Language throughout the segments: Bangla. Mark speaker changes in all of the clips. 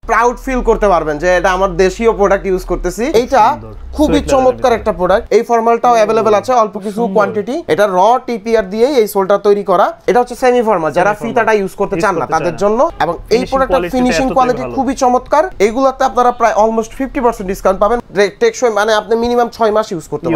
Speaker 1: প্রাউড ফিল করতে পারবেন যে এটা আমার দেশীয় প্রোডাক্ট ইউজ করতেছি। এইটা খুবই চমৎকার একটা প্রোডাক্ট। এই ফর্মালটাও अवेलेबल আছে অল্প কিছু কোয়ান্টিটি। এটা র টিপিআর দিয়ে এই সোলটা তৈরি করা। এটা হচ্ছে সেমি ফর্মাল, যারা ফিতাটা ইউজ করতে চান না তাদের জন্য। এবং এই প্রোডাক্টের ফিনিশিং কোয়ালিটি খুবই চমৎকার। এগুলাতে আপনারা প্রায় অলমোস্ট 50% ডিসকাউন্ট পাবেন। টেকসই মানে আপনি মিনিমাম 6 মাস ইউজ করতে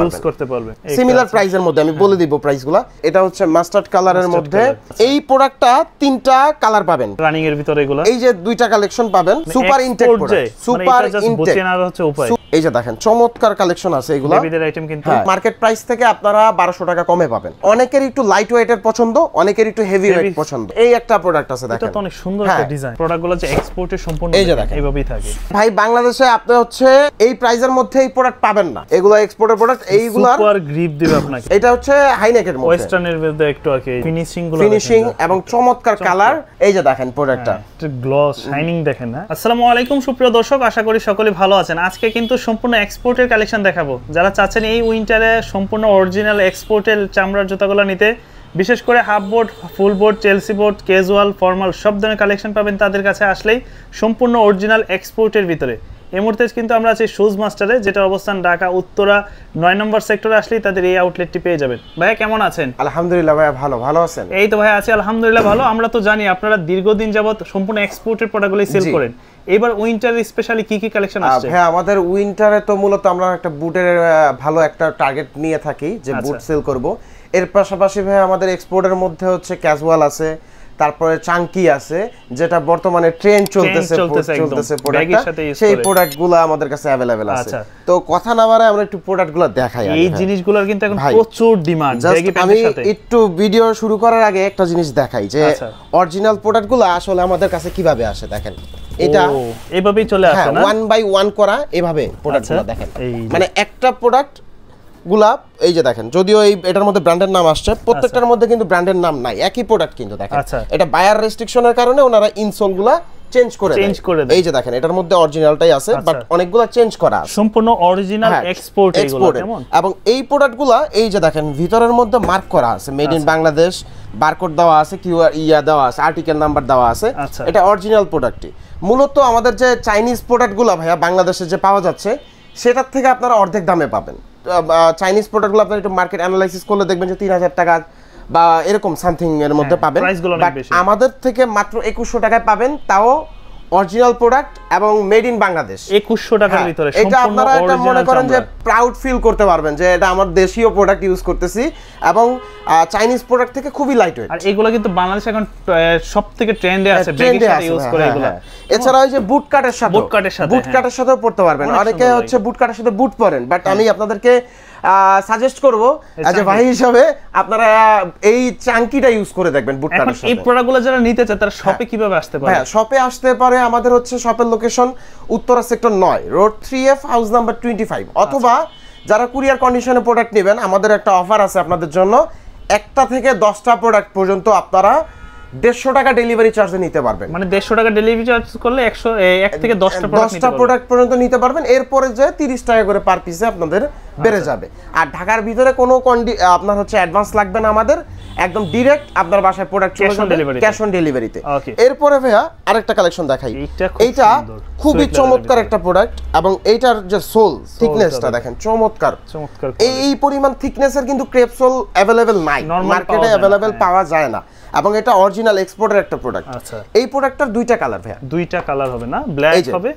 Speaker 1: পারবেন। সিমিলার প্রাইসের মধ্যে আমি বলে দিব প্রাইসগুলো। এটা হচ্ছে মাস্টার্ড কালারের মধ্যে। এই প্রোডাক্টটা 3টা কালার পাবেন রানিং এর ভিতরে। এগুলো এই যে 2টা কালেকশন পাবেন, super intake product, super intake হচ্ছে উপায়। এই যে দেখেন চমৎকার কালেকশন আছে এগুলো। বেবিদের আইটেম কিন্তু মার্কেট প্রাইস থেকে আপনারা 1200 টাকা কমে পাবেন। অনেকের একটু লাইট ওয়েটের পছন্দ, অনেকের একটু হেভি ওয়েট পছন্দ। এই একটা প্রোডাক্ট আছে দেখেন, এটা তো অনেক সুন্দর একটা ডিজাইন। প্রোডাক্টগুলো যে এক্সপোর্টের সম্পূর্ণ এইভাবেই থাকে ভাই। বাংলাদেশে আপনি হচ্ছে এই প্রাইসের মধ্যে এই প্রোডাক্ট পাবেন না। এগুলো এক্সপোর্টের প্রোডাক্ট। এইগুলো সুপার গ্রিপ দিবে আপনাকে। এটা হচ্ছে হাইনেকের মধ্যে, ওয়েস্টার্নের মধ্যে একটু আর কি ফিনিশিং এবং চমৎকার কালার। এই যে দেখেন প্রোডাক্টটা গ্লস শাইনিং দেখেন না। আসসালামু আলাইকুম সুপ্রিয় দর্শক, আশা করি সকলে ভালো আছেন। আজকে কিন্তু সম্পূর্ণ এক্সপোর্টের কালেকশন দেখাবো। যারা চাচ্ছেন এই উইন্টারে সম্পূর্ণ অরিজিনাল এক্সপোর্টের চামড়ার জুতাগুলো নিতে, বিশেষ করে half board, full board, Chelsea board, casual, formal সব ধরনের কালেকশন পাবেন তাদের কাছে আসলেই, সম্পূর্ণ অরিজিনাল এক্সপোর্টের ভিতরে। এই মুহূর্তে কিন্তু আমরা আছি শুজ মাস্টারে, যেটা অবস্থান ঢাকা উত্তরা 9 নম্বর সেক্টরে। আসলেই তাদের এই আউটলেটটি পেয়ে যাবেন। ভাইয়া কেমন আছেন? আলহামদুলিল্লাহ ভাইয়া ভালো আছেন? এই তো ভাইয়া আছি আলহামদুলিল্লাহ ভালো। আমরা তো জানি আপনারা দীর্ঘদিন যাবত সম্পূর্ণ এক্সপোর্টের প্রোডাক্টগুলো সেল করেন। এবার উইন্টার স্পেশালি কি কালেকশন আসছে? হ্যাঁ, আমাদের উইন্টারে তো মূলত আমরা একটা বুটের ভালো একটা টার্গেট নিয়ে থাকি যে বুট সেল করব। এর পাশাপাশি ভাই আমাদের এক্সপোর্টের মধ্যে হচ্ছে ক্যাজুয়াল আছে, তারপরে চাঙ্কি আছে, যেটা বর্তমানে ট্রেন্ড চলতেছে প্রোডাক্টটা। সেই প্রোডাক্টগুলো আমাদের কাছে अवेलेबल আছে। তো কথা না বাড়ায় আমরা একটু প্রোডাক্টগুলো দেখাই। এই জিনিসগুলোর কিন্তু এখন প্রচুর ডিমান্ড। আমি একটু ভিডিও শুরু করার আগে একটা জিনিস দেখাই যে অরিজিনাল প্রোডাক্টগুলো আসলে আমাদের কাছে কিভাবে আসে। দেখেন এটা এইভাবেই চলে আসে না, 1 বাই 1 করা এভাবে প্রোডাক্টগুলো দেখেন। মানে একটা প্রোডাক্ট গুলাব এই যে দেখেন, যদিও এই এটার মধ্যে ব্র্যান্ডের নাম আসছে, প্রত্যেকটার মধ্যে কিন্তু ব্র্যান্ডের নাম নাই, একই প্রোডাক্ট কিন্তু দেখেন। এটা বায়ার রেস্ট্রিকশনের কারণে ওনারা ইনসোলগুলা চেঞ্জ করে দেয়। এই যে দেখেন এটার মধ্যে অরিজিনালটাই আছে, বাট অনেকগুলা চেঞ্জ করা আছে। সম্পূর্ণ অরিজিনাল এক্সপোর্ট এগুলো কেমন। এবং এই প্রোডাক্টগুলা এই যে দেখেন ভিতরের মধ্যে মার্ক করা আছে মেড ইন বাংলাদেশ, বারকোড দেওয়া আছে, কিউআর দেওয়া আছে, আর্টিকেল নাম্বার দেওয়া আছে। এটা অরিজিনাল প্রোডাক্টই। মূলত আমাদের যে চাইনিজ প্রোডাক্টগুলা ভাইয়া বাংলাদেশে যে পাওয়া যাচ্ছে সেটার থেকে আপনারা অর্ধেক দামে পাবেন। চাইনিজ প্রোডাক্টগুলো আপনারা একটু মার্কেট অ্যানালাইসিস করলে দেখবেন যে 3000 টাকা বা এরকম সামথিং এর মধ্যে পাবেন। আমাদের থেকে মাত্র 2100 টাকায় পাবেন, তাও অরিজিনাল প্রোডাক্ট এবং মেড ইন বাংলাদেশ। 2100 টাকার ভিতরে এটা আপনারা এটা মনে করেন যে প্রাউড ফিল করতে পারবেন যে এটা আমার দেশীয় প্রোডাক্ট ইউজ করতেছি। এবং চাইনিজ প্রোডাক্ট থেকে খুবই লাইট ওয়েট। আর এগুলো কিন্তু বাংলাদেশে এখন সবথেকে ট্রেন্ডে আছে, ব্যাগের সাথে ইউজ করে এগুলো। এছাড়া ওই যে বুট কাটের সাথেও পড়তে পারবেন। অনেকে হচ্ছে বুট কাটের সাথে বুট পরেন, বাট আমি আপনাদেরকে সাজেস্ট করব এজ এ ভাই হিসেবে আপনারা এই চাঙ্কিটা ইউজ করে দেখবেন বুট কাটের সাথে। এই প্রোডাক্টগুলো যারা নিতে চায় তারা শপে কিভাবে আসতে পারে? হ্যাঁ, শপে আসতে পারে। আমাদের হচ্ছে শপের location Uttara sector 9, road 3F, house number 25। অথবা যারা কুরিয়ার কন্ডিশনে প্রোডাক্ট নেবেন, আমাদের একটা অফার আছে আপনাদের জন্য। 1টা থেকে 10টা প্রোডাক্ট পর্যন্ত আপনারা 150 টাকা ডেলিভারি চার্জে নিতে পারবেন। মানে 150 টাকা ডেলিভারি চার্জ করলে 1 থেকে 10টা প্রোডাক্ট পর্যন্ত নিতে পারবেন। এরপরে যে 30 টাকা করে পার পিসে আপনাদের বেড়ে যাবে। আর ঢাকার ভিতরে কোনো আপনার হচ্ছে অ্যাডভান্স লাগবে না আমাদের, একদম ডাইরেক্ট আপনার বাসায় প্রোডাক্ট চলে যাবে ক্যাশ অন ডেলিভারিতে। এরপরে ভাইয়া আরেকটা কালেকশন দেখাই। এইটা খুবই চমৎকার একটা প্রোডাক্ট এবং এইটার যে সোল থিকনেসটা দেখেন চমৎকার। এই পরিমাণ থিকনেসের কিন্তু ক্রেপ সোল अवेलेबल নাই, মার্কেটে अवेलेबल পাওয়া যায় না। এবং এটা অরিজিনাল এক্সপোর্টের একটা প্রোডাক্ট। এই প্রোডাক্টটার 2টা কালার ভাইয়া। 2টা কালার হবে না, ব্ল্যাক হবে,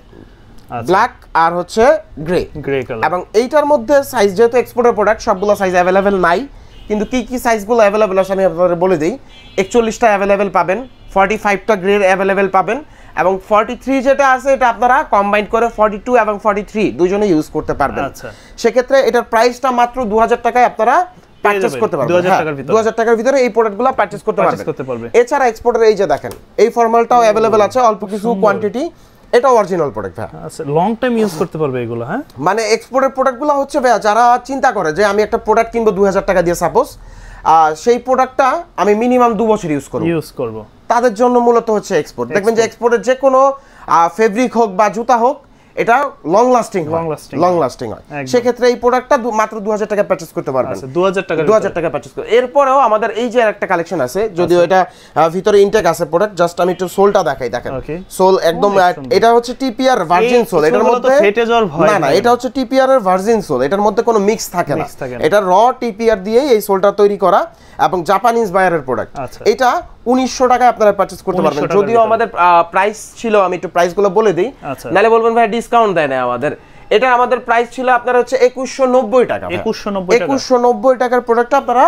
Speaker 1: ব্ল্যাক আর হচ্ছে গ্রে কালার। এবং এইটার মধ্যে সাইজ, যেহেতু এক্সপোর্টের প্রোডাক্ট সবগুলো সাইজ अवेलेबल নাই, কিন্তু কি সাইজগুলো अवेलेबल আছে আমি আপনাদের বলে দেই। 41টা अवेलेबल পাবেন, 45টা গ্রে अवेलेबल পাবেন, এবং 43 যেটা আছে এটা আপনারা কম্বাইন করে 42 এবং 43 দুজনে ইউজ করতে পারবেন। সেক্ষেত্রে এটার প্রাইসটা মাত্র 2000 টাকায় আপনারা পারচেজ করতে পারবেন। 2000 টাকার ভিতরে এই প্রোডাক্টগুলো পারচেজ করতে পারবেন। এছাড়া এক্সপোর্টের এই যে দেখেন এই ফর্মালটাও अवेलेबल আছে অল্প কিছু কোয়ান্টিটি। এটা অরিজিনাল প্রোডাক্ট ভাই। আচ্ছা, লং টাইম ইউজ করতে পারবে এগুলো। হ্যাঁ, মানে এক্সপোর্টের প্রোডাক্টগুলো হচ্ছে ভাই যারা চিন্তা করে যে আমি একটা প্রোডাক্ট কিনবো 2000 টাকা দিয়ে, সাপোজ সেই প্রোডাক্টটা আমি মিনিমাম 2 বছর ইউজ করব, তাদের জন্য মূলত হচ্ছে এক্সপোর্ট। দেখবেন যে এক্সপোর্টের যে কোনো ফেব্রিক হোক বা জুতা হোক, এটা লং লাস্টিং হয় সেক্ষেত্রে এই প্রোডাক্টটা মাত্র 2000 টাকা পারচেজ করতে পারবেন। 2000 টাকা পারচেজ করতে। এরপরেও আমাদের এই যে একটা কালেকশন আছে, যদিও এটা ভিতরে ইনটেক আছে প্রোডাক্ট, জাস্ট আমি একটু সোলটা দেখাই। দেখেন সোল একদম, এটা হচ্ছে টিপিআর ভার্জিন সোল, এটার মধ্যে না এটা হচ্ছে টিপিআর এর ভার্জিন সোল, এটার মধ্যে কোনো মিক্স থাকে না, এটা র টিপিআর দিয়ে এই সোলটা তৈরি করা এবং জাপানিজ বায়ারের প্রোডাক্ট। এটা 1900 টাকায় আপনারা পারচেজ করতে পারবেন। যদিও আমাদের প্রাইস ছিল, আমি একটু প্রাইসগুলো বলে দিই, নালে বলবেন ভাই ডিসকাউন্ট দেয় না আমাদের। এটা আমাদের প্রাইস ছিল আপনার হচ্ছে 2190 টাকা। 2190 টাকার প্রোডাক্ট আপনারা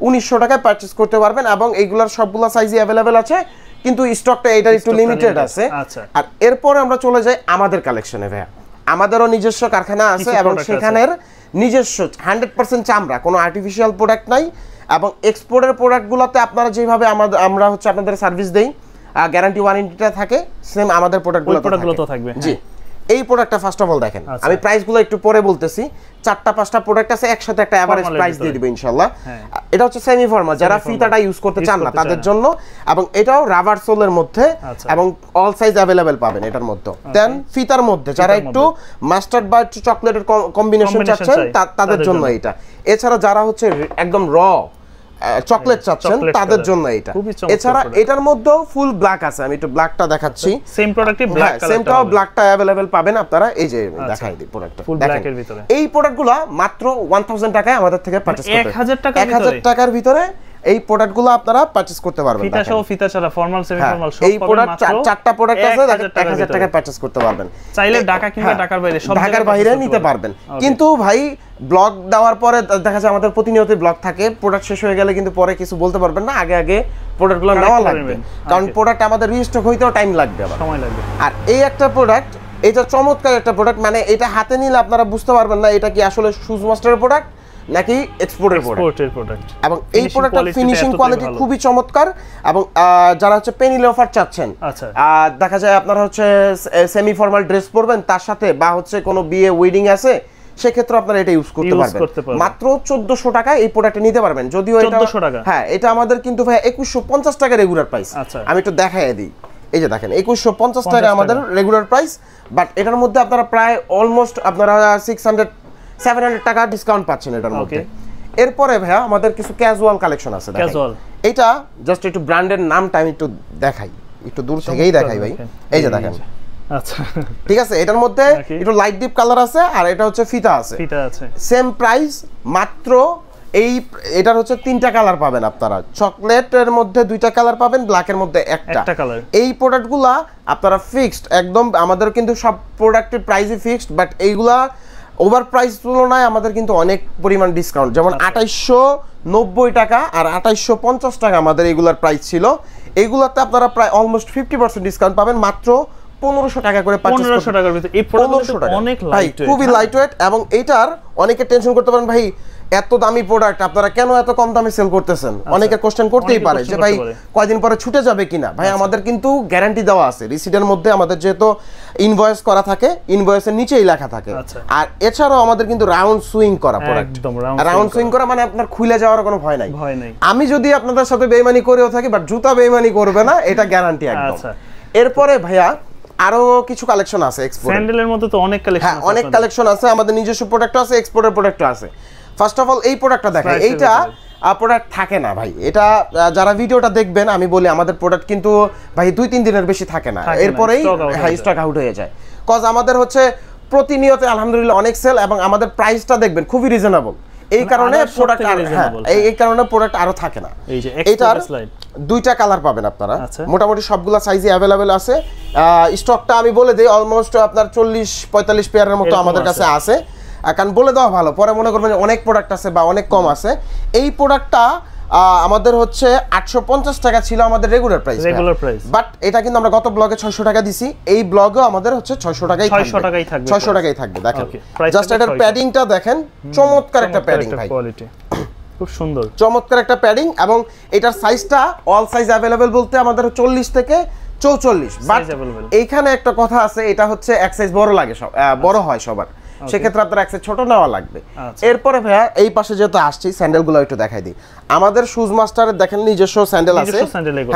Speaker 1: 1900 টাকায় পারচেজ করতে পারবেন এবং এইগুলোর সবগুলো সাইজই अवेलेबल আছে, কিন্তু স্টকটা এটা একটু লিমিটেড আছে। আর এরপর আমরা চলে যাই আমাদের কালেকশনে। ভাই আমাদেরও নিজস্ব কারখানা আছে এবং সেখানের নিজস্ব 100% চামড়া, কোনো আর্টিফিশিয়াল প্রোডাক্ট নাই। এবং এক্সপোর্টের প্রোডাক্টগুলোতে আপনারা যেভাবে আমরা হচ্ছে আপনাদের সার্ভিস দেই, গ্যারান্টি ওয়ারেন্টিটা থাকে, সেম আমাদের প্রোডাক্টগুলো থাকবে। জি, এই প্রোডাক্টটা ফার্স্ট অফ অল দেখেন, আমি প্রাইসগুলো একটু পরে বলতেছি। 4টা-5টা প্রোডাক্ট আছে, একসাথে একটা এভারেজ প্রাইস দিয়ে দিব ইনশাআল্লাহ। এটা হচ্ছে সেমি ফর্মাল, যারা ফিতাটা ইউজ করতে চান না তাদের জন্য, এবং এটাও রাবার সোলের মধ্যে এবং অল সাইজ अवेलेबल পাবেন এটার মধ্যে। দেন ফিতার মধ্যে যারা একটু মাস্টার্ড বা চকলেটের কম্বিনেশন চাচ্ছেন তাদের জন্য এটা। এছাড়া যারা হচ্ছে একদম র চকলেট চাচ্ছেন তাদের জন্য এটা। এছাড়া এটার মধ্যেও ফুল ব্ল্যাক আছে, আমি একটু ব্ল্যাকটা দেখাচ্ছি।
Speaker 2: সেম প্রোডাক্টই ব্ল্যাক কালার,
Speaker 1: সেমটাও ব্ল্যাকটা अवेलेबल পাবেন আপনারা। এই যে দেখাই দিই প্রোডাক্টটা,
Speaker 2: ফুল ব্ল্যাকের ভিতরে
Speaker 1: এই প্রোডাক্টগুলো মাত্র 1000 টাকায় আমাদের থেকে পারচেজ করতে,
Speaker 2: 1000
Speaker 1: টাকার ভিতরে এই প্রোডাক্টগুলো আপনারা পারচেজ করতে পারবেন।
Speaker 2: ফিতা সহ ফিতা ছাড়া ফর্মাল সেমি ফর্মাল সব
Speaker 1: এই প্রোডাক্ট 4টা প্রোডাক্ট আছে, 1000 টাকায় পারচেজ করতে পারবেন।
Speaker 2: চাইলে ঢাকা কিংবা ঢাকার বাইরে সব
Speaker 1: ঢাকার বাইরে নিতে পারবেন। কিন্তু ভাই ব্লগ দেওয়ার পরে দেখা যায় আমাদের প্রতিনিয়ত ব্লগ থাকে, প্রোডাক্ট শেষ হয়ে গেলে কিন্তু পরে কিছু বলতে পারবেন না, আগে প্রোডাক্টগুলো নেওয়া লাগবে, কারণ প্রোডাক্ট আমাদের রিস্টক হইতেও টাইম লাগবে, সময় লাগবে। আর এই একটা প্রোডাক্ট, এটা চমৎকার একটা প্রোডাক্ট, মানে এটা হাতে নিলে আপনারা বুঝতে পারবেন না এটা কি আসলে শুজ মাস্টারের প্রোডাক্ট নাকি এক্সপোর্টের প্রোডাক্ট। এবং এই প্রোডাক্টের ফিনিশিং কোয়ালিটি খুবই চমৎকার। এবং যারা হচ্ছে পেনি লোফার চাচ্ছেন, দেখা যায় আপনারা হচ্ছে সেমি ফর্মাল ড্রেস পরবেন তার সাথে, বা হচ্ছে কোনো বিয়ে ওয়েডিং আছে, সেক্ষেত্রে আপনারা এটা ইউজ করতে পারবেন। মাত্র 1400 টাকায় এই প্রোডাক্টটা নিতে পারবেন। যদিও এটা হ্যাঁ, এটা আমাদের কিন্তু ভাই 2150 টাকা রেগুলার প্রাইস। আমি একটু দেখাই দিই, এই যে দেখেন 2150 টাকা আমাদের রেগুলার প্রাইস, বাট এটার মধ্যে আপনারা প্রায় অলমোস্ট আপনারা 600-700 টাকা ডিসকাউন্ট পাচ্ছেন এটার মধ্যে। এরপরে ভাইয়া আমাদের কিছু ক্যাজুয়াল কালেকশন আছে। এটা জাস্ট একটু ব্র্যান্ডের নামটা আমি একটু দেখাই, একটু দূর থেকেই দেখাই ভাই। এই যে দেখেন, আচ্ছা ঠিক আছে, এটার মধ্যে একটু লাইট ডিপ কালার আছে, আর এটা হচ্ছে ফিতা আছে, সেম প্রাইস মাত্র। এটার হচ্ছে 3টা কালার পাবেন আপনারা, চকলেটের মধ্যে 2টা কালার পাবেন, ব্ল্যাকের মধ্যে একটা কালার। এই প্রোডাক্টগুলা আপনারা ফিক্সড একদম, আমাদের কিন্তু সব প্রোডাক্টের প্রাইসই ফিক্সড, বাট এইগুলা ওভার প্রাইস তুলনায় আমাদের কিন্তু অনেক পরিমাণ ডিসকাউন্ট। যেমন 2890 টাকা আর 2850 টাকা আমাদের এগুলার প্রাইস ছিল, এগুলাতে আপনারা প্রায় অলমোস্ট 50% ডিসকাউন্ট পাবেন মাত্র 1500 টাকা করে।
Speaker 2: 1500 টাকার ভিতরে এই প্রোডাক্টটা অনেক লাইট ওয়েট,
Speaker 1: খুবই লাইট ওয়েট। এবং এইটার অনেকে টেনশন করতে পারেন, ভাই এত দামি প্রোডাক্ট আপনারা কেন এত কম দামে সেল করতেছেন? অনেকে কোশ্চেন করতেই পারে যে ভাই কয়দিন পরে ছুটে যাবে কিনা। ভাই আমাদের কিন্তু গ্যারান্টি দেওয়া আছে, রিসিটের মধ্যে আমাদের যেহেতু ইনভয়েস করা থাকে, ইনভয়েসের নিচেই লেখা থাকে। আর এছাড়াও আমাদের কিন্তু রাউন্ড সুইং করা প্রোডাক্ট, রাউন্ড সুইং করা মানে আপনার খুলে যাওয়ার কোনো ভয় নাই। আমি যদি আপনাদের সাথে বেইমানি করেও থাকি, বাট জুতা বেইমানি করবে না, এটা গ্যারান্টি একদম। এরপরে ভাইয়া আরো কিছু কালেকশন আছে এক্সপোর্ট,
Speaker 2: স্যান্ডেলের মধ্যে তো অনেক কালেকশন আছে,
Speaker 1: অনেক কালেকশন আছে, আমাদের নিজস্ব প্রোডাক্ট আছে, এক্সপোর্টের প্রোডাক্ট আছে। ফার্স্ট অফ অল এই প্রোডাক্টটা দেখেন, এইটা প্রোডাক্ট থাকে না ভাই, এটা যারা ভিডিওটা দেখবেন আমি বলি আমাদের প্রোডাক্ট কিন্তু ভাই 2-3 দিনের বেশি থাকে না, এরপরেই স্টক আউট হয়ে যায়। কজ আমাদের হচ্ছে প্রতিনিয়ত আলহামদুলিল্লাহ অনেক সেল, এবং আমাদের প্রাইসটা দেখবেন খুবই রিজনেবল, এই কারণে প্রোডাক্ট এই কারণে প্রোডাক্ট আরো থাকে না। এইটার 2টা কালার পাবেন আপনারা, মোটামুটি সবগুলা সাইজে अवेलेबल আছে। স্টকটা আমি বলে দেই অলমোস্ট আপনার 40-45 পেয়ারের মতো আমাদের কাছে আছে, কারণ বলে দেওয়া ভালো, পরে মনে করবেন অনেক প্রোডাক্ট আছে বা অনেক কম আছে। এই প্রোডাক্টটা আমাদের হচ্ছে 850 টাকা ছিল আমাদের রেগুলার প্রাইস, বাট এটা কিন্তু আমরা গত ব্লগে 600 টাকা দিছি, এই ব্লগেও আমাদের হচ্ছে 600 টাকাই থাকবে, 600 টাকাই থাকবে। দেখেন জাস্ট এটার প্যাডিংটা দেখেন, চমৎকার একটা প্যাডিং ভাই,
Speaker 2: খুব সুন্দর
Speaker 1: চমৎকার একটা প্যাডিং। এবং এটার সাইজটা অল সাইজ अवेलेबल বলতে আমাদের 40 থেকে 44, বাট এইখানে একটা কথা আছে, এটা হচ্ছে এক সাইজ বড় লাগে, বড় হয় সবার, সেক্ষেত্রে আপনার এক সেট ছোট নেওয়া লাগবে। এরপরে ভাইয়া এই পাশে যেহেতু আসছি স্যান্ডেলগুলো একটু দেখাই দিই। আমাদের শুজ মাস্টারের দেখেন নিজস্ব স্যান্ডেল আছে,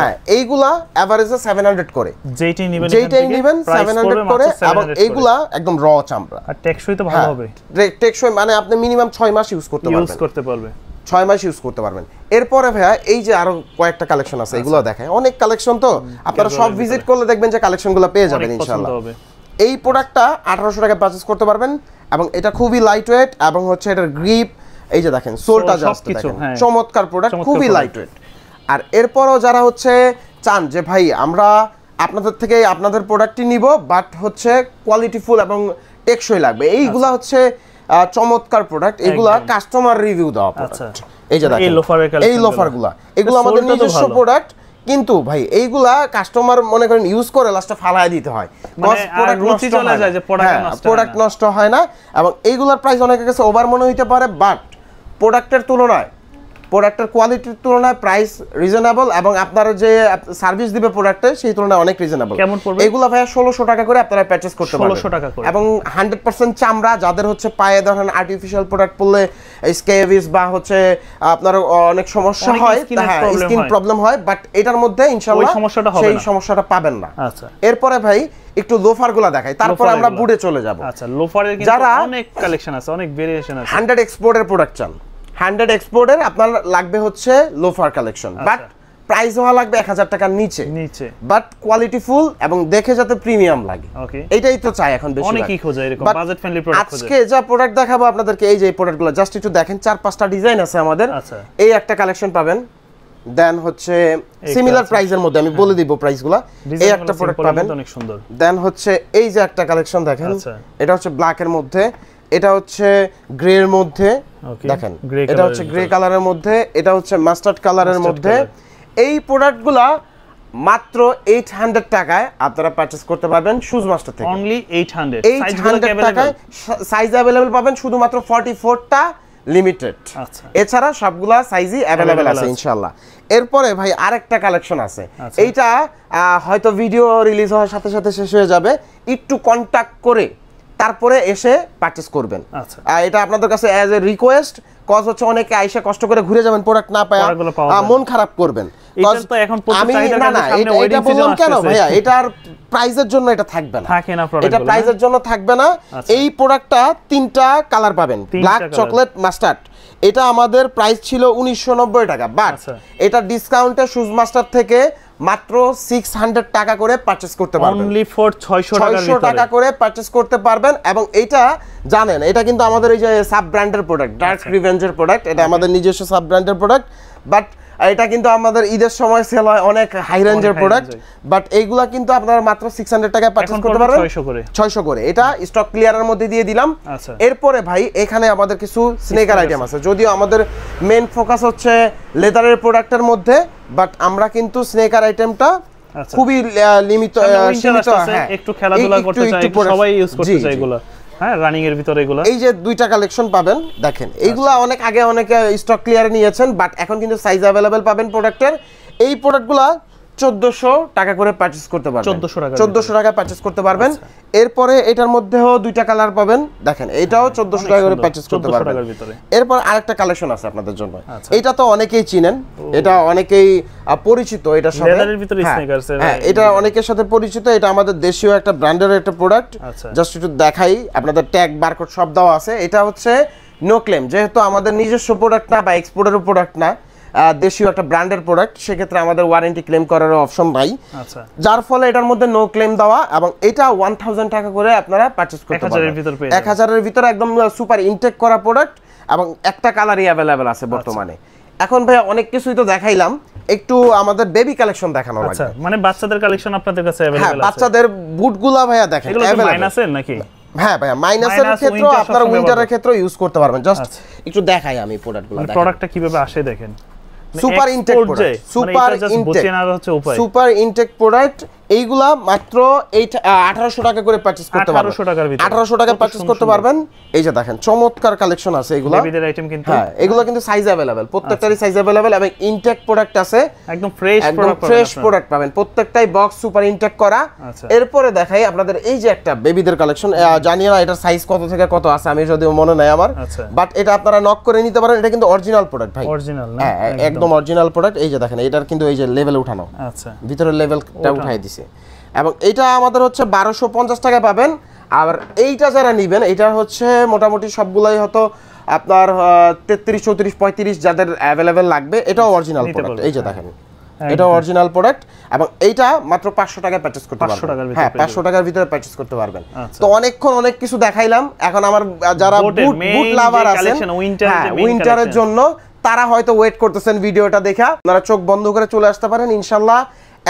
Speaker 1: হ্যাঁ এইগুলা এভারেজে 700 করে, যেইটাই নেবেন 700 করে, এবং এইগুলা একদম র চামড়া
Speaker 2: আর টেকসই তো ভালো হবে।
Speaker 1: টেকসই মানে আপনি মিনিমাম 6 মাস ইউজ করতে পারবেন, 6 মাস ইউজ করতে পারবেন। এরপরে ভাইয়া এই যে আরো কয়েকটা কালেকশন আছে, এগুলো দেখায়, অনেক কালেকশন, তো আপনারা সব ভিজিট করলে দেখবেন যে কালেকশনগুলো পেয়ে যাবেন ইনশাআল্লাহ। এই প্রোডাক্টটা 1800 টাকায় পারচেজ করতে পারবেন, এবং এটা খুবই লাইট ওয়েট, এবং হচ্ছে এটার গ্রিপ এই যে দেখেন, সোলটা জাস্ট দেখেন, চমৎকার প্রোডাক্ট, খুবই লাইট ওয়েট। আর এরপরও যারা হচ্ছে চান যে ভাই আমরা আপনাদের থেকে আপনাদের প্রোডাক্টই নিব, বাট হচ্ছে কোয়ালিটিফুল এবং টেকসই লাগবে, এইগুলা হচ্ছে চমৎকার প্রোডাক্ট, এগুলা কাস্টমার রিভিউ দেওয়া প্রোডাক্ট। এই যে দেখেন এই লোফারগুলা, এগুলো আমাদের নিজস্ব প্রোডাক্ট, কিন্তু ভাই এইগুলা কাস্টমার মনে করেন ইউজ করে লাস্টে ফালায় দিতে হয়, প্রোডাক্ট নষ্ট হয় না। এবং এইগুলার প্রাইস অনেকের কাছে ওভার মনে হইতে পারে, বাট প্রোডাক্টের তুলনায়, প্রোডাক্টের কোয়ালিটির তুলনায় প্রাইস রিজনেবল, এবং আপনারা যে সার্ভিস দিবে প্রোডাক্টে সেই তুলনায় অনেক রিজনেবল। এগুলা ভাইয়া 1600 টাকা করে আপনারা পারচেজ করতে পারবেন, 1600 টাকা করে, এবং 100% চামড়া। যাদের হচ্ছে পায়ে ধরেন আর্টিফিশিয়াল প্রোডাক্ট পরলে স্কেভিস বা হচ্ছে আপনার অনেক সমস্যা হয়, স্কিন প্রবলেম হয়, বাট এটার মধ্যে ইনশাআল্লাহ সেই সমস্যাটা পাবেন না। আচ্ছা, এরপরে ভাই একটু লোফারগুলো দেখাই, তারপর আমরা বুটে চলে যাব।
Speaker 2: আচ্ছা, লোফারের কিন্তু অনেক কালেকশন আছে, অনেক ভেরিয়েশন আছে।
Speaker 1: 100 এক্সপোর্টের প্রোডাক্ট চান, 100 এক্সপোর্টের আপনার লাগবে হচ্ছে লোফার কালেকশন, বাট প্রাইস হওয়া লাগবে 1000 টাকার নিচে, বাট কোয়ালিটি ফুল এবং দেখে যাতে প্রিমিয়াম লাগে, এটাই তো চাই এখন বেশি।
Speaker 2: অনেকেই খোঁজে এরকম বাজেট ফ্রেন্ডলি প্রোডাক্ট খোঁজে।
Speaker 1: আজকে যা প্রোডাক্ট দেখাবো আপনাদেরকে, এই যে প্রোডাক্টগুলো জাস্ট একটু দেখেন, 4-5টা ডিজাইন আছে আমাদের। আচ্ছা, এই একটা কালেকশন পাবেন, দেন হচ্ছে সিমিলার প্রাইসের মধ্যে আমি বলে দিব প্রাইসগুলো, এই একটা প্রোডাক্ট পাবেন, অনেক সুন্দর। দেন হচ্ছে এই যে একটা কালেকশন দেখেন, এটা হচ্ছে ব্ল্যাকের মধ্যে, এটা হচ্ছে গ্রে এর মধ্যে, দেখেন এটা হচ্ছে গ্রে কালারের মধ্যে, এটা হচ্ছে মাস্টার্ড কালারের মধ্যে। এই প্রোডাক্টগুলা মাত্র 800 টাকায় আপনারা পারচেজ করতে পারবেন শুজ মাস্টার থেকে,
Speaker 2: অনলি 800
Speaker 1: টাকায় সাইজ अवेलेबल পাবেন, শুধুমাত্র 44টা লিমিটেড। আচ্ছা, এছাড়া সবগুলা সাইজই अवेलेबल আছে ইনশাআল্লাহ। এরপরে ভাই আরেকটা কালেকশন আছে, এইটা হয়তো ভিডিও রিলিজ হওয়ার সাথে সাথে শেষ হয়ে যাবে, একটু কন্টাক্ট করে তারপরে এসে পারচেজ করবেন। আচ্ছা, এটা আপনাদের কাছে অ্যাজ এ রিকোয়েস্ট, কজ হচ্ছে অনেকে আইসা কষ্ট করে ঘুরে যাবেন, প্রোডাক্ট না পায় মন খারাপ করবেন। এটা বললাম কেন ভাইয়া, এটার প্রাইজের জন্য এটা থাকবে না, এটা প্রাইজের জন্য থাকবে না। এই প্রোডাক্টটা 3টা কালার পাবেন, ব্ল্যাক, চকলেট, মাস্টার্ড। এটা আমাদের প্রাইস ছিল 1990 টাকা, বাট এটা ডিসকাউন্টে শুজ মাস্টার থেকে মাত্র 600 টাকা করে পারচেজ করতে পারবেন,
Speaker 2: অনলি ফর 600
Speaker 1: টাকা করে পারচেজ করতে পারবেন। এবং এটা জানেন, এটা কিন্তু আমাদের এই যে সাব ব্র্যান্ডের প্রোডাক্ট, ডার্ক রিভেঞ্জের প্রোডাক্ট, এটা আমাদের নিজস্ব সাব ব্র্যান্ডের প্রোডাক্ট, বাট এটা কিন্তু আমাদের ঈদের সময় সেল হয় অনেক হাই রেঞ্জের প্রোডাক্ট, বাট এইগুলা কিন্তু আপনারা মাত্র 600 টাকায় পারচেজ করতে পারবেন, 600 করে। এটা স্টক ক্লিয়ারের মধ্যে দিয়ে দিলাম। এরপরে ভাই এখানে আমাদের কিছু স্নেকার আইটেম আছে, যদিও আমাদের মেইন ফোকাস হচ্ছে লেদারের প্রোডাক্টের মধ্যে, বাট আমরা কিন্তু স্নেকার আইটেমটা খুবই লিমিট,
Speaker 2: একটু খেলাধুলা করতে চাই, সবাই ইউজ করতে চাই এগুলো। হ্যাঁ, রানিং এর ভিতরে এগুলো, এই
Speaker 1: যে 2টা কালেকশন পাবেন দেখেন, এইগুলা অনেক আগে অনেকে স্টক ক্লিয়ারে নিয়েছেন, বাট এখন কিন্তু সাইজ अवेलेबल পাবেন প্রোডাক্টের। এই প্রোডাক্টগুলা 1400 টাকা করে পারচেজ করতে পারবেন, 1400 টাকা পারচেজ করতে পারবেন। এরপরে এটার মধ্যেও 2টা কালার পাবেন, দেখেন এটাও 1400 টাকা করে পারচেজ করতে পারবেন। এরপর আরেকটা কালেকশন আছে আপনাদের জন্য, এটা তো অনেকেই চিনেন, এটা অনেকেই পরিচিত, এটার সাথে হ্যাঁ এটা অনেকের সাথে পরিচিত, এটা আমাদের দেশীয় একটা ব্র্যান্ডের একটা প্রোডাক্ট। জাস্ট একটু দেখাই, আপনাদের ট্যাগ বারকোড সব দেওয়া আছে। এটা হচ্ছে নো ক্লেম, যেহেতু আমাদের নিজস্ব প্রোডাক্ট না বা এক্সপোর্টের প্রোডাক্ট না, দেশীয় একটা ব্র্যান্ডের প্রোডাক্ট, সেক্ষেত্রে আমাদের ওয়ারেন্টি ক্লেম করার অপশন নাই। আচ্ছা, যার ফলে এটার মধ্যে নো ক্লেম দেওয়া, এবং এটা 1000 টাকা করে আপনারা পারচেজ করতে পারবেন, 1000 এর ভিতরে একদম সুপার ইনটেক করা প্রোডাক্ট, এবং একটা কালারই अवेलेबल আছে বর্তমানে। এখন ভাই অনেক কিছুই তো দেখাইলাম, একটু আমাদের বেবি কালেকশন দেখানো লাগবে।
Speaker 2: আচ্ছা, মানে বাচ্চাদের কালেকশন আপনাদের কাছে अवेलेबल আছে?
Speaker 1: বাচ্চাদের বুটগুলা ভাইয়া দেখেন
Speaker 2: अवेलेबल মাইনাসের নাকি?
Speaker 1: হ্যাঁ ভাইয়া, মাইনাসের ক্ষেত্রে আপনারা উইন্টারের ক্ষেত্রে ইউজ করতে পারবেন। জাস্ট একটু দেখাই আমি প্রোডাক্টগুলো,
Speaker 2: প্রোডাক্টটা কিভাবে আসে দেখেন,
Speaker 1: super intake product, super intake product. এইগুলা মাত্র 1800 টাকা করে পারচেজ করতে পারবেন।
Speaker 2: 1800 টাকার ভিতরে
Speaker 1: 1800 টাকা পারচেজ করতে পারবেন। এই যে দেখেন চমৎকার কালেকশন আছে এগুলা,
Speaker 2: বেবিদের আইটেম কিন্তু।
Speaker 1: হ্যাঁ এগুলো কিন্তু সাইজ अवेलेबल, প্রত্যেকটারই সাইজ अवेलेबल এবং ইনটেক প্রোডাক্ট আছে,
Speaker 2: একদম ফ্রেশ
Speaker 1: প্রোডাক্ট পাবেন, প্রত্যেকটাই বক্স সুপার ইনটেক করা। এরপরে দেখাই আপনাদের এই যে একটা বেবিদের কালেকশন, জানি না এটার সাইজ কত থেকে কত আছে, আমি যদিও মনে নাই আমার, বাট এটা আপনারা নক করে নিতে পারেন। এটা কিন্তু অরিজিনাল প্রোডাক্ট ভাই,
Speaker 2: অরিজিনাল না,
Speaker 1: হ্যাঁ একদম অরিজিনাল প্রোডাক্ট। এই যে দেখেন এটার কিন্তু এই যে লেভেল উঠানো,
Speaker 2: আচ্ছা
Speaker 1: ভিতরের লেভেলটা উঠাই দিছে। এবং এটা আমাদের হচ্ছে 1250 টাকা পাবেন। আর এইটা যারা নেবেন এটা হচ্ছে মোটামুটি সবগুলাই হয়তো আপনার 33 34 35 যাদের अवेलेबल লাগবে, এটাও অরিজিনাল প্রোডাক্ট। এই যে দেখেন এটা অরিজিনাল প্রোডাক্ট এবং এইটা মাত্র 500 টাকায় পারচেজ করতে পারবেন। হ্যাঁ 500 টাকার ভিতরে পারচেজ করতে পারবেন। তো অনেকক্ষণ অনেক কিছু দেখাইলাম, এখন আমার যারা বুট লাভার আছেন উইন্টারের জন্য তারা হয়তো ওয়েট করতেছেন ভিডিওটা দেখা, আপনারা চোখ বন্ধ করে চলে আসতে পারেন। ইনশাআল্লাহ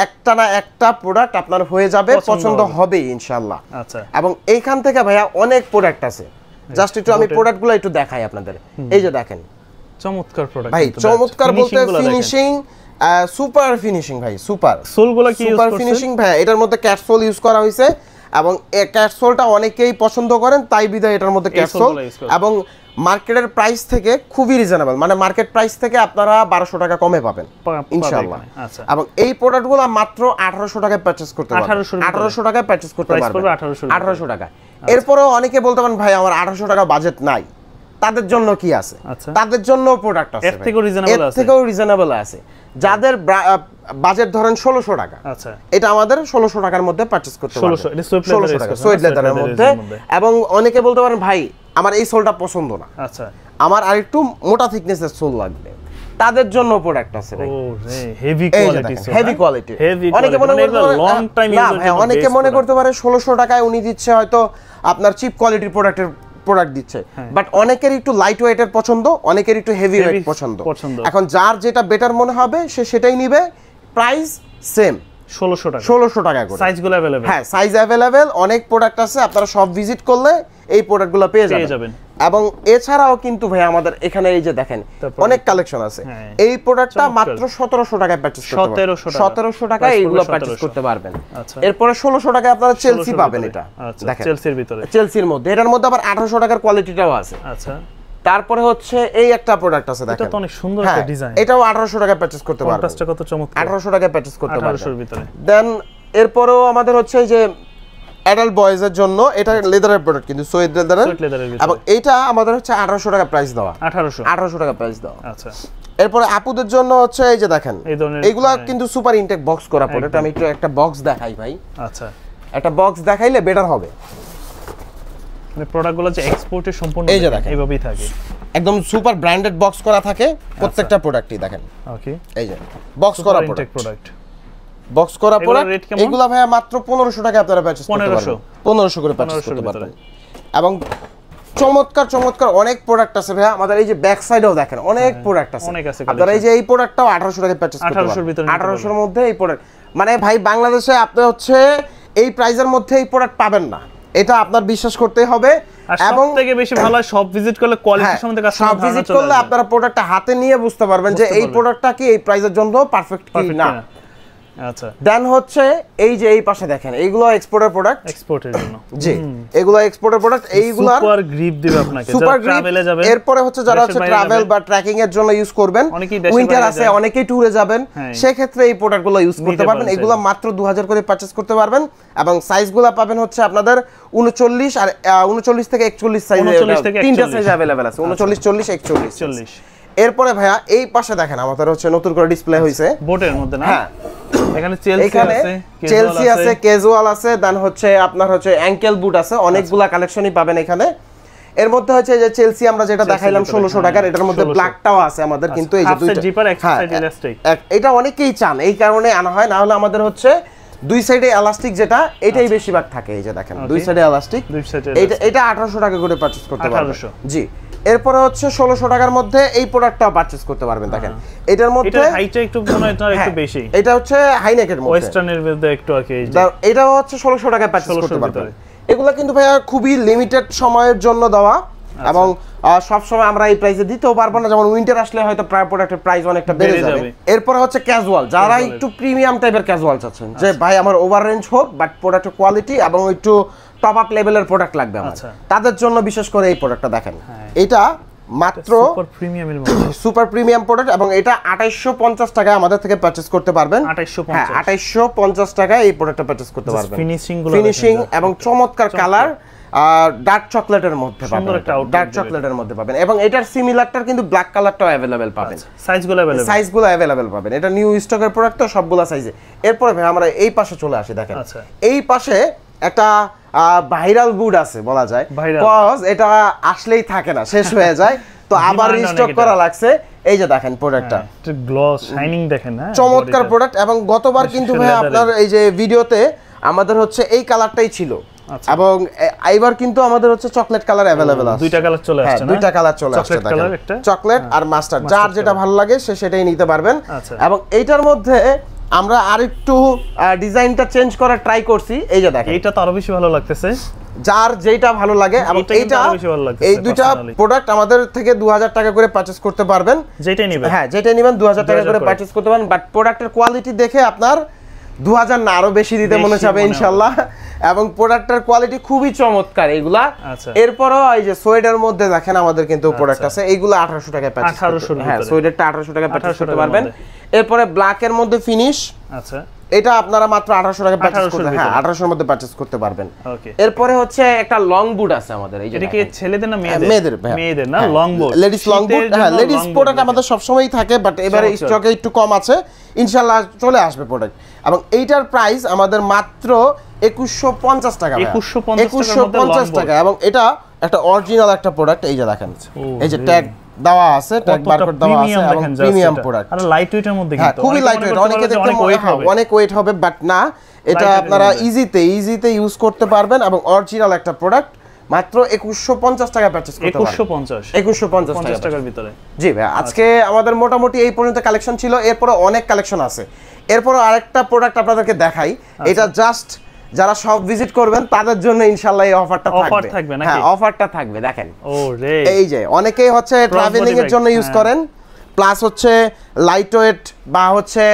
Speaker 1: একটা না একটা প্রোডাক্ট আপনার হয়ে যাবে, পছন্দ হবে ইনশাআল্লাহ।
Speaker 2: আচ্ছা
Speaker 1: এবং এইখান থেকে ভাইয়া অনেক প্রোডাক্ট আছে, জাস্ট একটু আমি প্রোডাক্টগুলো একটু দেখাই আপনাদের। এই যে দেখেন
Speaker 2: চমৎকার প্রোডাক্ট
Speaker 1: ভাই, চমৎকার বলতে ফিনিশিং সুপার ফিনিশিং ভাই, সুপার
Speaker 2: সোলগুলো কি ইউজ
Speaker 1: সুপার ফিনিশিং ভাই। এটার মধ্যে ক্যাটসোল ইউজ করা হয়েছে এবং এই ক্যাটসোলটা অনেকেই পছন্দ করেন, তাই বিধায় এটার মধ্যে ক্যাটসোল। এবং মার্কেটের প্রাইস থেকে খুবই রিজনেবল, মানে মার্কেট প্রাইস থেকে আপনারা 1200 টাকা কমে পাবেন ইনশাআল্লাহ। এবং এই প্রোডাক্টগুলো মাত্র 1800 টাকায় পারচেজ করতে পারবেন, 1800 টাকায় পারচেজ করতে পারবেন, 1800 টাকা। এরপরও অনেকে বলতে পারেন ভাই আমার 1800 টাকা বাজেট নাই, তাদের জন্য কি আছে? তাদের জন্য প্রোডাক্ট আছে, এর থেকেও রিজনেবল আছে। যাদের বাজেট ধরেন 1600 টাকা, আচ্ছা এটা আমাদের 1600 টাকার মধ্যে পারচেজ করতে পারবেন, 1600 টাকা সুইট লেদারের মধ্যে। এবং অনেকে বলতে পারেন ভাই আমার এই সোলটা পছন্দ না, আচ্ছা আমার আরেকটু মোটা থিকনেসের সোল লাগবে, তাদের জন্য প্রোডাক্ট আছে ভাই।
Speaker 2: Heavy quality,
Speaker 1: heavy quality. অনেকে মনে করতে পারে লং টাইম ইউজ, অনেকে মনে করতে পারে 1600 টাকায় উনি দিচ্ছে হয়তো আপনার চিপ কোয়ালিটির প্রোডাক্ট দিচ্ছে, বাট অনেকের একটু লাইট ওয়েটের পছন্দ, অনেকের একটু হেভি ওয়েট পছন্দ। এখন যার যেটা বেটার মনে হবে সে সেটাই নিবে। প্রাইস সেম 1600 টাকা করে।
Speaker 2: সাইজগুলো अवेलेबल,
Speaker 1: হ্যাঁ সাইজ अवेलेबल, অনেক প্রোডাক্ট আছে, আপনারা সব ভিজিট করলে এই প্রোডাক্টগুলো পেয়ে যাবেন। এবং এছাড়াও কিন্তু ভাই আমাদের এখানে এই যে দেখেন অনেক কালেকশন আছে। এই প্রোডাক্টটা মাত্র 1700 টাকায় পারচেজ করতে পারবেন, 1700 টাকায় এইগুলো পারচেজ করতে পারবেন। এরপরে 1600 টাকায় আপনারা চেলসি পাবেন, এটা দেখেন চেলসির ভিতরে, চেলসির মধ্যে। এটার মধ্যে আবার 1800 টাকার কোয়ালিটিটাও আছে। আচ্ছা তারপরে হচ্ছে এই একটা প্রোডাক্ট আছে দেখেন,
Speaker 2: এটা তো অনেক সুন্দর একটা ডিজাইন,
Speaker 1: এটাও 1800 টাকায় পারচেজ করতে পারবেন।
Speaker 2: কন্ট্রাস্টটা কত চমৎকার,
Speaker 1: 1800 টাকায় পারচেজ করতে পারবেন
Speaker 2: 1800 এর ভিতরে।
Speaker 1: দেন এরপরেও আমাদের হচ্ছে এই যে অ্যাডাল্ট বয়েজের জন্য এটা লেদারের প্রোডাক্ট, কিন্তু সুইট লেদারের, এবং এইটা আমাদের হচ্ছে 1800 টাকা প্রাইস দেওয়া, 1800 টাকা প্রাইস দেওয়া। আচ্ছা এরপরে আপুদের জন্য হচ্ছে এই যে দেখেন এইগুলা কিন্তু সুপার ইনটেক বক্স করা প্রোডাক্ট। আমি একটু একটা বক্স দেখাই ভাই, আচ্ছা একটা বক্স দেখাইলে বেটার হবে।
Speaker 2: মানে প্রোডাক্টগুলো যে এক্সপোর্টের সম্পূর্ণ এইভাবেই থাকে, একদম
Speaker 1: সুপার ব্র্যান্ডেড বক্স করা থাকে প্রত্যেকটা প্রোডাক্টই দেখেন। ওকে এই যে বক্স করা প্রোডাক্ট, বক্স করা প্রোডাক্ট এগুলা ভাইয়া মাত্র 1500 টাকা আপনারা পারচেজ করতে পারবেন, 1500 করে পারচেজ করতে পারবেন। এবং চমৎকার চমৎকার অনেক প্রোডাক্ট আছে ভাইয়া আমাদের। এই যে ব্যাক সাইডেও দেখেন অনেক প্রোডাক্ট আছে আপনারা। এই যে এই প্রোডাক্টটাও 1800 টাকায় পারচেজ করতে পারবেন, 1800 এর মধ্যে এই প্রোডাক্ট। মানে ভাই বাংলাদেশে আপনি হচ্ছে এই প্রাইজের মধ্যে এই প্রোডাক্ট পাবেন না, এটা আপনার বিশ্বাস করতে হবে।
Speaker 2: এবং সবথেকে বেশি ভালো হয় সব ভিজিট করলে কোয়ালিটি সম্বন্ধে কাস্টমার
Speaker 1: সব ভিজিট করলে আপনারা প্রোডাক্টটা হাতে নিয়ে বুঝতে পারবেন যে এই প্রোডাক্টটা কি এই প্রাইজের জন্য পারফেক্ট কি না। আচ্ছা দেন হচ্ছে এই যে এই পাশে দেখেন এইগুলো এক্সপোর্টের প্রোডাক্ট,
Speaker 2: এক্সপোর্টের জন্য
Speaker 1: জি এগুলো এক্সপোর্টের প্রোডাক্ট। এইগুলো
Speaker 2: সুপার গ্রিপ দিবে আপনাকে যারা ট্রাভেলে যাবেন।
Speaker 1: এরপরে হচ্ছে যারা হচ্ছে ট্রাভেল বা ট্র্যাকিং এর জন্য ইউজ করবেন, উইন্টার আছে অনেকেই ট্যুরে যাবেন, সেই ক্ষেত্রে এই প্রোডাক্টগুলো ইউজ করতে পারবেন। এগুলো মাত্র 2000 করে পারচেজ করতে পারবেন। এবং সাইজগুলো পাবেন হচ্ছে আপনাদের 39 আর 39 থেকে 41 সাইজ, তিনটা সাইজ अवेलेबल আছে, 39 40 41। এরপরে ভাইয়া এই পাশে দেখেন আমাদের হচ্ছে নতুন করে ডিসপ্লে হইছে
Speaker 2: বোটের মধ্যে না,
Speaker 1: হ্যাঁ
Speaker 2: এখানে চেলসি
Speaker 1: আছে, ক্যাজুয়াল আছে, দেন হচ্ছে আপনার হচ্ছে অ্যাঙ্কেল বুট আছে, অনেকগুলা কালেকশনই পাবেন এখানে। এর মধ্যে হচ্ছে যে চেলসি আমরা যেটা দেখাইলাম 1600 টাকার, এটার মধ্যে ব্ল্যাকটাও আছে আমাদের, কিন্তু এই যে দুইটা
Speaker 2: জিপার এক্সাইড ইলাস্টিক
Speaker 1: এটা অনেকেই চান, এই কারণে আনা হয়। না হলে আমাদের হচ্ছে দুই সাইডে ইলাস্টিক যেটা এটাই বেশিরভাগ থাকে। এই যে দেখেন দুই সাইডে ইলাস্টিক, এটা 1800 টাকা করে পারচেজ করতে পারবেন। জি এরপরে হচ্ছে 1600 টাকার মধ্যে এই প্রোডাক্টটাও পারচেজ করতে পারবেন। দেখেন এটার মধ্যে
Speaker 2: এটা হাইটটা একটু মনে হয় একটু বেশি,
Speaker 1: এটা হচ্ছে হাইনেকের মধ্যে,
Speaker 2: ওয়েস্টার্নের মধ্যে একটু আর কি।
Speaker 1: এটাও হচ্ছে 1600 টাকায় পারচেজ করতে পারবেন। এগুলো কিন্তু ভাইয়া খুবই লিমিটেড সময়ের জন্য দেওয়া, এবং সব সময় আমরা এই প্রাইসে দিতেও পারবো না, যেমন উইন্টার আসলে হয়তো প্রোডাক্টের প্রাইস অনেকটা বেড়ে যাবে। এরপর হচ্ছে ক্যাজুয়াল, যারা একটু প্রিমিয়াম টাইপের ক্যাজুয়াল চাচ্ছেন, যে ভাই আমার ওভার রেঞ্জ হোক বাট প্রোডাক্টের কোয়ালিটি এবং একটু টপ আপ লেভেলের প্রোডাক্ট লাগবে আমার, তাদের জন্য বিশেষ করে এই প্রোডাক্টটা দেখেন। এটা মাত্র
Speaker 2: সুপার প্রিমিয়ামের মধ্যে,
Speaker 1: সুপার প্রিমিয়াম প্রোডাক্ট, এবং এটা 2850 টাকায় আমাদের থেকে পারচেজ করতে পারবেন। 2850 টাকায় এই প্রোডাক্টটা পারচেজ করতে পারবেন। ফিনিশিং এবং চমৎকার কালার, ডার্ক চকলেটের মধ্যে পাবেন, ডার্ক চকলেটের মধ্যে পাবেন, এবং এটার সিমিলারটার কিন্তু ব্ল্যাক কালারটাও अवेलेबल পাবেন, সাইজগুলো अवेलेबल পাবেন। এটা নিউ স্টকের প্রোডাক্ট তো সবগুলা সাইজে। এরপর ভাই আমরা এই পাশে চলে আসি, দেখেন এই পাশে একটা ভাইরাল বুড আছে বলা যায়, কজ এটা আসলেই থাকে না, শেষ হয়ে যায়, তো আবার রিস্টক করা লাগছে। এই যে দেখেন প্রোডাক্টটা,
Speaker 2: গ্লস শাইনিং দেখেন, হ্যাঁ
Speaker 1: চমৎকার প্রোডাক্ট। এবং গতবার কিন্তু ভাই আপনার এই যে ভিডিওতে আমাদের হচ্ছে এই কালারটাই ছিল, এবং এইবার কিন্তু আমাদের হচ্ছে চকলেট কালার अवेलेबल আছে,
Speaker 2: দুইটা কালার চলে আসছে না,
Speaker 1: দুইটা কালার চলে আসছে, দেখেন চকলেট আর মাস্টার্ড, যার যেটা ভালো লাগে সে সেটাই নিতে পারবেন। এবং এইটার মধ্যে আমরা আরেকটু ডিজাইনটা চেঞ্জ করার ট্রাই করছি। এই যে দেখেন
Speaker 2: এটা তো আরো বেশি ভালো লাগতেছে,
Speaker 1: যার যেটা ভালো লাগে। এবং এইটা এই দুইটা প্রোডাক্ট আমাদের থেকে 2000 টাকা করে পারচেজ করতে পারবেন,
Speaker 2: যেটাই নেবেন,
Speaker 1: হ্যাঁ যেটাই নেবেন 2000 টাকা করে পারচেজ করতে পারবেন। বাট প্রোডাক্টের কোয়ালিটি দেখে আপনার 2000 না আরো বেশি দিতে মনে চাবে ইনশাআল্লাহ। এবং প্রোডাক্টের কোয়ালিটি খুবই চমৎকার এগুলা। এরপরও এই যে সোয়েডের মধ্যে দেখেন আমাদের কিন্তু প্রোডাক্ট আছে, এইগুলো 1800 টাকায় পারচেজ, 1800, হ্যাঁ সোয়েডেরটা 1800 টাকায় পারচেজ করতে পারবেন। এরপরে ব্ল্যাকের মধ্যে ফিনিশ, আচ্ছা এটা আপনারা মাত্র 1800 টাকায় পারচেজ করতে, হ্যাঁ 1800 এর মধ্যে পারচেজ করতে পারবেন। এরপরে হচ্ছে একটা লং বুট আছে আমাদের, এই যে
Speaker 2: এটা কি ছেলেদের না মেয়েদের? মেয়েদের না,
Speaker 1: লং বুট, লেডিস লং বুট, হ্যাঁ লেডিস প্রোডাক্ট আমাদের সব সময়ই থাকে, বাট এবারে স্টকে একটু কম আছে, ইনশাআল্লাহ চলে আসবে প্রোডাক্ট। এবং এইটার প্রাইস আমাদের মাত্র 2150 টাকা, 2150 টাকা। এবং এটা একটা অরিজিনাল একটা প্রোডাক্ট, এই যে দেখেন এই যে ট্যাগ দেওয়া আছে, ট্যাগ বারকোড দেওয়া আছে, এবং প্রিমিয়াম প্রোডাক্ট,
Speaker 2: আর লাইট ওয়েটের মধ্যে,
Speaker 1: কিন্তু খুবই লাইট ওয়েট, অনেকে দেখতে অনেক ওয়েট হবে, বাট না, এটা আপনারা ইজিতে ইউজ করতে পারবেন। এবং অরিজিনাল একটা প্রোডাক্ট মাত্র 2150 টাকা পারচেজ করতে পারবেন, 2150 টাকার ভিতরে। জি ভাই, আজকে আমাদের মোটামুটি এই পর্যন্ত কালেকশন ছিল, এরপর অনেক কালেকশন আছে। এরপর আরেকটা প্রোডাক্ট আপনাদেরকে দেখাই, এটা জাস্ট যারা সব ভিজিট করবেন তাদের জন্য ইনশাআল্লাহ এই অফারটা থাকবে, হ্যাঁ অফারটা থাকবে। দেখেন এই যে অনেকেই হচ্ছে ট্রাভেলিং এর জন্য ইউজ করেন, প্লাস হচ্ছে লাইট ওয়েট বা হচ্ছে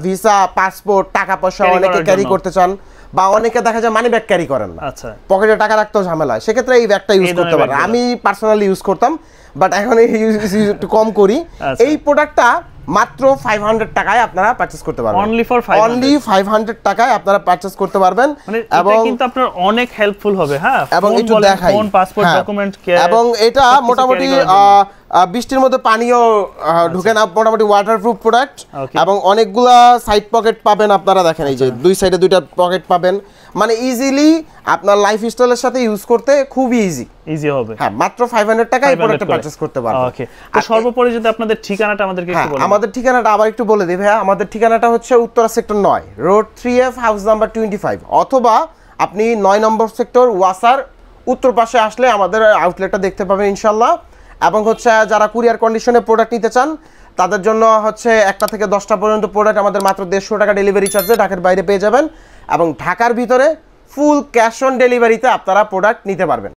Speaker 1: ভিসা পাসপোর্ট টাকা পয়সা অনেকে ক্যারি করতে চান, বা অনেকে দেখা যায় মানি ব্যাগ ক্যারি করেন না, আচ্ছা পকেটে টাকা রাখতেও ঝামেলা, সেক্ষেত্রে এই ব্যাগটা ইউজ করতে পারেন। আমি পার্সোনালি ইউজ করতাম, বাট এখন একটু কম করি। এই প্রোডাক্টটা মাত্র 500 টাকায় আপনারা পারচেজ করতে পারবেন, অনলি 500 টাকায় আপনারা পারচেজ করতে পারবেন।
Speaker 2: এবং এটা কিন্তু আপনার অনেক হেল্পফুল হবে, হ্যাঁ
Speaker 1: এবং একটু দেখাই
Speaker 2: ফোন পাসপোর্ট ডকুমেন্ট কেয়ার,
Speaker 1: এবং এটা মোটামুটি বৃষ্টির মধ্যে পানিও ঢুকে না, মোটামুটি ওয়াটারপ্রুফ প্রোডাক্ট। এবং অনেকগুলা সাইড পকেট পাবেন আপনারা, দেখেন এই যে দুই সাইডে দুইটা পকেট পাবেন, মানে ইজিলি আপনার লাইফস্টাইলের সাথে ইউজ করতে খুবই ইজি হবে, হ্যাঁ মাত্র 500 টাকায় এই প্রোডাক্টটা পারচেজ করতে পারবেন।
Speaker 2: ওকে, তো সর্বোপরি যদি আপনাদের ঠিকানাটা আমাদেরকে একটু বলেন।
Speaker 1: আমাদের ঠিকানাটা আবার একটু বলে দিই ভাইয়া, আমাদের ঠিকানাটা হচ্ছে Uttara sector 9 road 3F house number 25, অথবা আপনি 9 নম্বর সেক্টর ওয়াসার উত্তর পাশে আসলে আমাদের আউটলেটটা দেখতে পাবেন ইনশাআল্লাহ। এবং হচ্ছে যারা কুরিয়ার কন্ডিশনে প্রোডাক্ট নিতে চান তাদের জন্য হচ্ছে 1টা থেকে 10টা পর্যন্ত প্রোডাক্ট আমাদের মাত্র 150 টাকা ডেলিভারি চার্জে ঢাকার বাইরে পেয়ে যাবেন, এবং ঢাকার ভিতরে ফুল ক্যাশ অন ডেলিভারিতে আপনারা প্রোডাক্ট নিতে পারবেন।